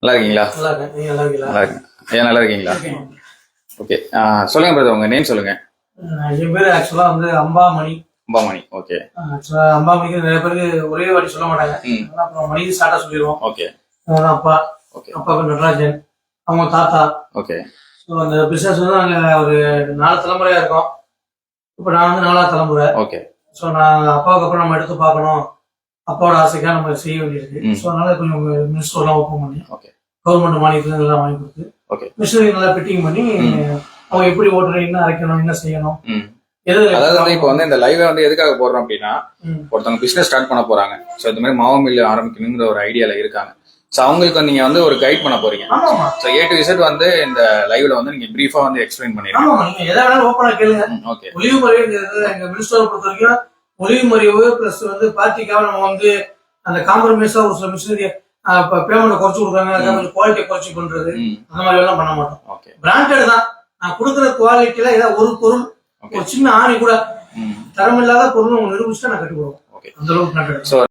நல்லா இருக்கீங்களா? நல்லா இருக்கேன். நீங்க நல்லா இருக்கீங்களா? நல்லா இருக்கேன். ஏன் நல்லா இருக்கீங்களா? ஓகே. சொல்லுங்க பிரதர், உங்க நேம் சொல்லுங்க. என் பேரு ஆக்சுவலா வந்து அம்பாமணி. அம்பாமணி. ஓகே. ஆக்சுவலா அம்பாமணிக்கு நிறைய பேருக்கு ஒரே வாட்டி சொல்ல மாட்டாங்க. அப்புறம் மணி ஸ்டார்டா சொல்லிடுவோம். ஓகே. அப்பா, ஓகே. அப்பா பேர் நடராஜன், அவங்க தாத்தா. ஓகே. ஸோ அந்த பிசினஸ் வந்து நாங்க ஒரு 4 தலைமுறையா இருக்கோம். இப்போ நான் வந்து 4வது தலைமுறை. ஓகே. ஸோ நான் அப்பாவுக்கு அப்புறம் நம்ம எடுத்து பார்க்கணும், அப்பாவோட ஆசைக்காக நம்ம செய்ய வேண்டியிருக்கு. ஸோ அதனால கொஞ்சம் மினிஸ்டர்லாம் ஓப்பன் பண்ணி கவர்மெண்ட் மானியத்துல எல்லாம் வாங்கி கொடுத்து மிஷினரி நல்லா ஃபிட்டிங் பண்ணி அவங்க எப்படி ஓட்டுறோம், என்ன அரைக்கணும், என்ன செய்யணும். அதாவது வந்து இப்போ வந்து இந்த லைவ் வந்து எதுக்காக போடுறோம் அப்படின்னா, ஒருத்தவங்க பிசினஸ் ஸ்டார்ட் பண்ண போறாங்க. ஸோ இந்த மாதிரி மாவு மில் ஆரம்பிக்கணுங்கிற ஒரு ஐடியால இருக்காங்க. ஸோ அவங்களுக்கு நீங்க வந்து ஒரு கைட் பண்ண போறீங்க. ஸோ A to Z வந்து இந்த லைவ்ல வந்து நீங்க பிரீஃபா வந்து எக்ஸ்பிளைன் பண்ணிருக்கீங்க. ஆமா, நீங்க எதை வேணாலும் ஓப்பனா கேளுங்க. ஓகே. ஒளிவு மறைவுங்கிறது எங்க மினிஸ்டரை பொறுத்த வரைக்கும் ஒளிவு மறைவு பிளஸ் வந்து பார்ட்டிக்காக நம்ம வந்து அந்த காம்ப்ரமைஸா ஒரு சில மிஷினரி பேமெண்ட் குறைச்சு கொடுக்குறாங்க, கொஞ்சம் குவாலிட்டியை குறைச்சி பண்றது, அந்த மாதிரி எல்லாம் பண்ண மாட்டோம். பிராண்டட் தான். நான் கொடுக்குற குவாலிட்டியில ஏதாவது ஒரு பொருள், ஒரு சின்ன ஆணி கூட தரமில்லாத பொருள் நிரூபிச்சுட்டு நான் கட்டி கொடுவோம். அந்த அளவுக்கு பிராண்டட்.